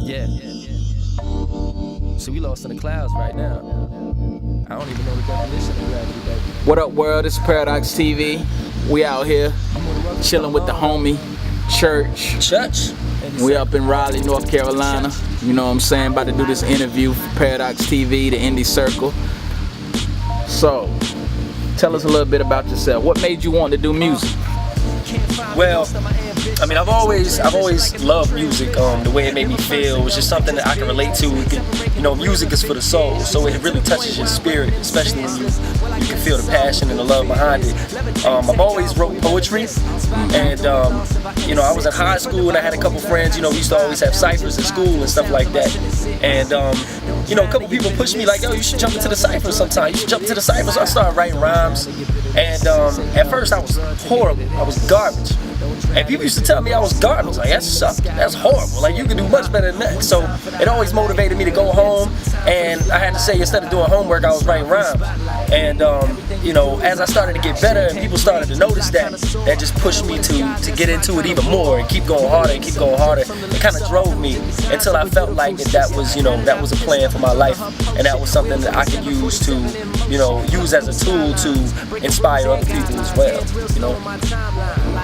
Yeah. So we lost in the clouds right now. I don't even know the definition of gravity, baby. What up, world? It's ParadoxTV. We out here chilling with the homie Church. We up in Raleigh, North Carolina. You know what I'm saying? About to do this interview for ParadoxTV, the Indie Circle. So, tell us a little bit about yourself. What made you want to do music? Well, I mean, I've always loved music. The way it made me feel was just something that I can relate to. You know, music is for the soul, so it really touches your spirit, especially when you can feel the passion and the love behind it. I've always wrote poetry, and you know, I was in high school and I had a couple friends. You know, we used to always have ciphers in school and stuff like that. And you know, a couple people pushed me like, "Yo, you should jump into the cipher sometime. You should jump into the cipher." So I started writing rhymes, and at first I was horrible. I was garbage. And people used to tell me I was garbage. I was like, that sucked. That's horrible. Like, you can do much better than that. So it always motivated me to go home, and I had to say, instead of doing homework, I was writing rhymes. And you know, as I started to get better and people started to notice that just pushed me to get into it even more and keep going harder and keep going harder. It kind of drove me until I felt like that was, you know, that was a plan for my life, and that was something that I could use to, you know, use as a tool to inspire other people as well, you know.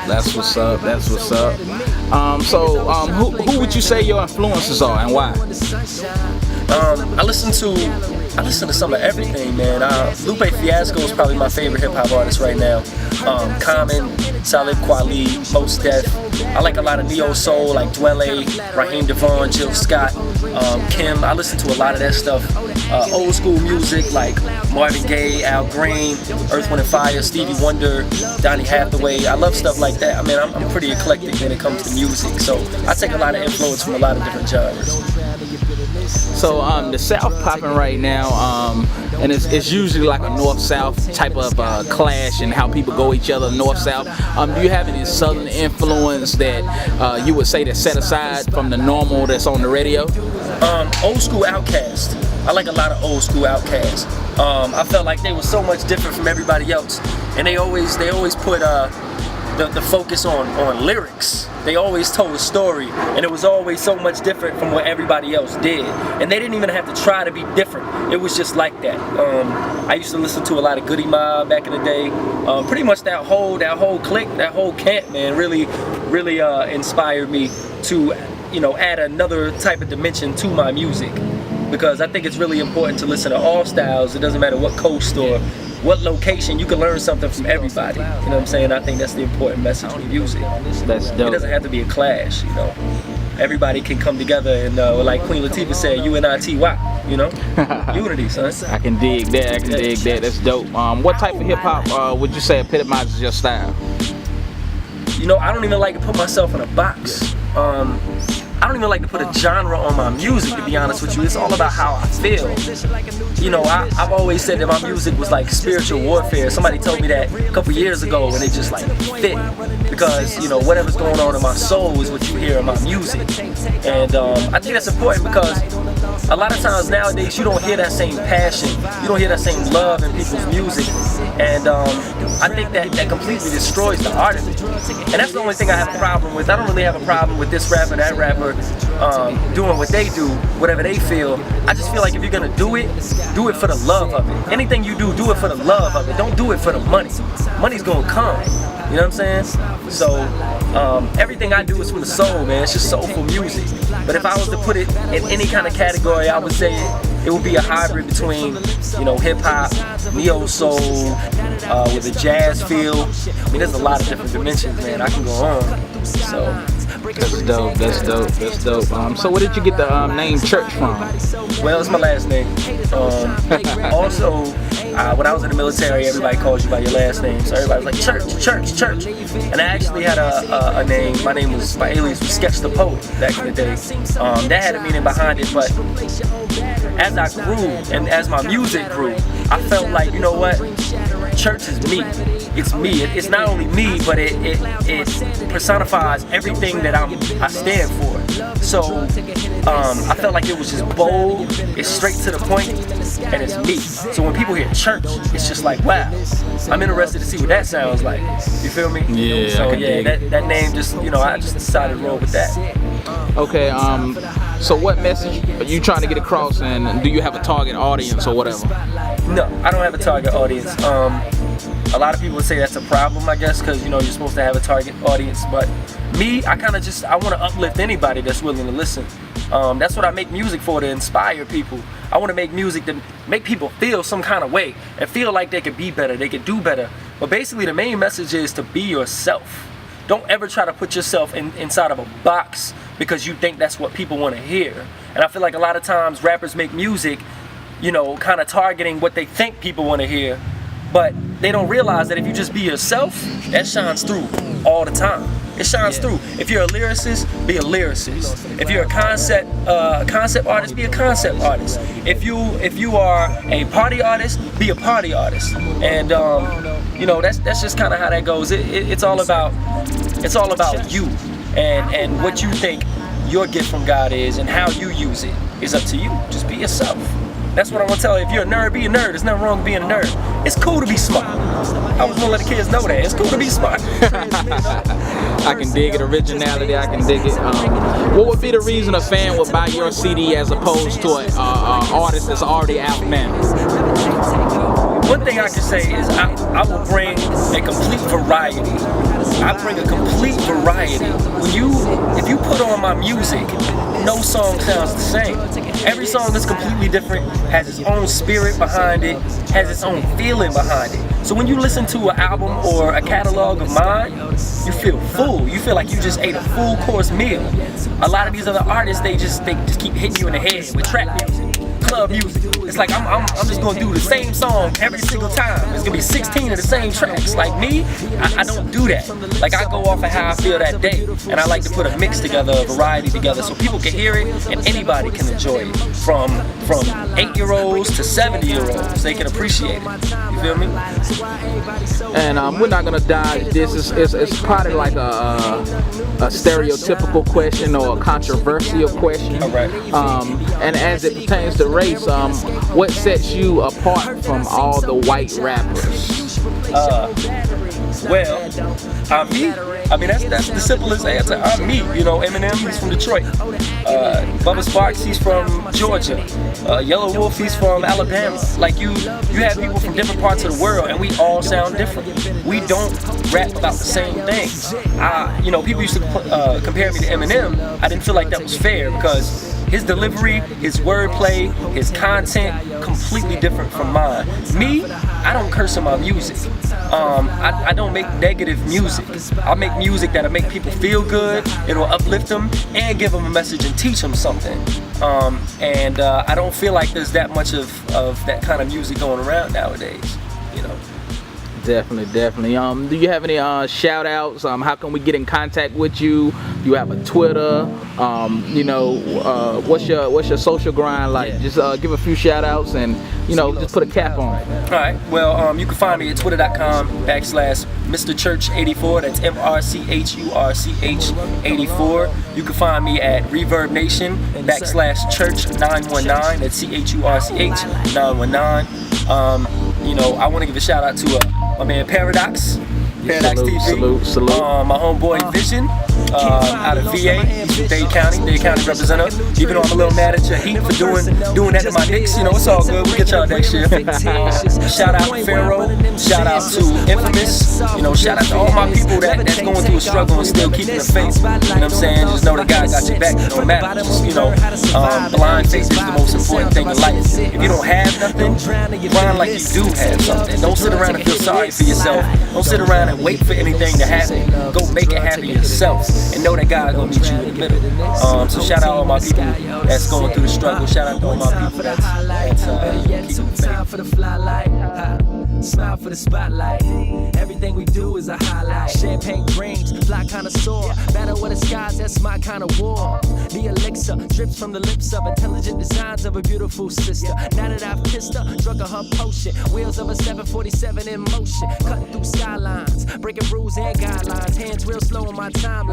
That's what's up. That's what's up. Who would you say your influences are and why? I listen to some of everything, man. Lupe Fiasco is probably my favorite hip hop artist right now. Common, Talib Kweli, Mos Def. I like a lot of neo soul like Dwele, Raheem Devon, Jill Scott, Kim. I listen to a lot of that stuff. Old school music like Marvin Gaye, Al Green, Earth, Wind & Fire, Stevie Wonder, Donny Hathaway. I love stuff like that. I mean, I'm pretty eclectic when it comes to music, so I take a lot of influence from a lot of different genres. So the South popping right now, and it's usually like a North-South type of clash and how people go each other North-South. Do you have any Southern influence that you would say that's set aside from the normal that's on the radio? Old school Outkast. I like a lot of old school Outkast. I felt like they were so much different from everybody else, and they always put the focus on lyrics. They always told a story, and it was always so much different from what everybody else did. And they didn't even have to try to be different. It was just like that. I used to listen to a lot of Goody Mob back in the day. Pretty much that whole clique, that whole camp, man, really inspired me to, you know, add another type of dimension to my music. Because I think it's really important to listen to all styles. It doesn't matter what coast or what location, you can learn something from everybody. You know what I'm saying? I think that's the important message with music. That's dope. It doesn't have to be a clash, you know. Everybody can come together and, like Queen Latifah said, UNITY, you know? Unity, son. I can dig that. I can dig that. That's dope. What type of hip hop would you say epitomizes your style? You know, I don't even like to put myself in a box. I don't even like to put a genre on my music, to be honest with you. It's all about how I feel. You know, I've always said that my music was like spiritual warfare. Somebody told me that a couple years ago, and it just like fit. Because, you know, whatever's going on in my soul is what you hear in my music. And I think that's important because a lot of times nowadays you don't hear that same passion. You don't hear that same love in people's music. And I think that completely destroys the art of it. And that's the only thing I have a problem with. I don't really have a problem with this rapper, that rapper, doing what they do, whatever they feel. I just feel like if you're gonna do it for the love of it. Anything you do it for the love of it. Don't do it for the money. Money's gonna come. You know what I'm saying? So everything I do is from the soul, man. It's just soulful music. But if I was to put it in any kind of category, I would say it would be a hybrid between, you know, hip hop, neo soul, with a jazz feel. I mean, there's a lot of different dimensions, man. I can go on. So. That's dope. That's dope. That's dope. So where did you get the name Church from? Well, it's my last name. Also, when I was in the military, everybody calls you by your last name. So everybody was like, Church, Church, Church. And I actually had a name. My alias was Sketch the Poet back in the day. That had a meaning behind it, but as I grew and as my music grew, I felt like, you know what? Church is me. It's me. It's not only me, but it personifies everything that I stand for. So I felt like it was just bold, it's straight to the point, and it's me. So when people hear church, it's just like, wow, I'm interested to see what that sounds like. You feel me? Yeah. So yeah, that name just, you know, I just decided to roll with that. Okay. So what message are you trying to get across, and do you have a target audience or whatever? No, I don't have a target audience. A lot of people would say that's a problem, I guess, because, you know, you're supposed to have a target audience. But me, I kind of just, I want to uplift anybody that's willing to listen. That's what I make music for, to inspire people. I want to make music to make people feel some kind of way and feel like they could be better, they could do better. But basically the main message is to be yourself. Don't ever try to put yourself inside of a box because you think that's what people want to hear. And I feel like a lot of times rappers make music, you know, kind of targeting what they think people want to hear. But they don't realize that if you just be yourself, that shines through all the time. It shines through. If you're a lyricist, be a lyricist. If you're a concept artist, be a concept artist. If you are a party artist, be a party artist. And you know, that's just kind of how that goes. It's all about you and what you think your gift from God is, and how you use it is up to you. Just be yourself. That's what I want to tell you. If you're a nerd, be a nerd. There's nothing wrong with being a nerd. It's cool to be smart. I was gonna let the kids know that. It's cool to be smart. I can dig it. Originality, I can dig it. What would be the reason a fan would buy your CD as opposed to an artist that's already out now? One thing I can say is I will bring a complete variety. I bring a complete variety. If you put on my music, no song sounds the same. Every song is completely different, has its own spirit behind it, has its own feeling behind it. So when you listen to an album or a catalog of mine, you feel full. You feel like you just ate a full course meal. A lot of these other artists, they just keep hitting you in the head with trap music, club music. It's like I'm just gonna do the same song every single time. It's gonna be 16 of the same tracks. Like me, I don't do that. Like I go off of how I feel that day, and I like to put a mix together, a variety together, so people can hear it and anybody can enjoy it. From 8-year-olds to 70-year-olds, they can appreciate it. You feel me? And we're not gonna dive. It's probably like a stereotypical question or a controversial question. All right. And as it pertains to race, what sets you apart from all the white rappers? Well, I'm me. I mean, that's the simplest answer. I'm me. You know, Eminem, he's from Detroit. Bubba Sparks, he's from Georgia. Yellow Wolf, he's from Alabama. Like you have people from different parts of the world, and we all sound different. We don't rap about the same things. You know, people used to compare me to Eminem. I didn't feel like that was fair because his delivery, his wordplay, his content, completely different from mine. Me, I don't curse in my music. I don't make negative music. I make music that'll make people feel good, it'll uplift them, and give them a message and teach them something. I don't feel like there's that much of that kind of music going around nowadays, you know. Definitely. Do you have any shout outs? How can we get in contact with you? Do you have a Twitter? You know, what's your social grind like? Just give a few shout outs and, you know, just put a cap on it. Alright, well, you can find me at twitter.com/MrChurch84. That's MrChurch84. You can find me at Reverb Nation /Church919. That's CHURCH919. You know, I want to give a shout out to my man ParadoxTV. Salute. My homeboy Vision out of VA. He's from Dade County representative. Even though I'm a little mad at your heat for doing that to my dicks, you know, it's all good. We'll get y'all next year. Shout out to Pharaoh. Shout out to Infamous. You know, shout out to all my people that's going through a struggle and still keeping the faith. You know what I'm saying? Just know that God got your back. It don't matter. Just, you know, blind faith is the most important thing in life. If you don't have nothing, grind like you do have something. Don't sit around and feel sorry for yourself. Don't sit around and wait for anything to happen. Go make it happen yourself, and know that God gonna meet you in the middle. So shout out all my people that's going through the struggle. Shout out to all my people that's keeping the faith. For the fly light, smile for the spotlight. Everything we do is a highlight. Champagne drinks, fly connoisseur. Battle with the skies, that's my kind of war. The elixir drips from the lips of intelligent designs of a beautiful sister. Now that I've kissed her, drunk of her potion. Wheels of a 747 in motion, cutting through skylines, breaking rules and guidelines. Hands real slow on my timeline.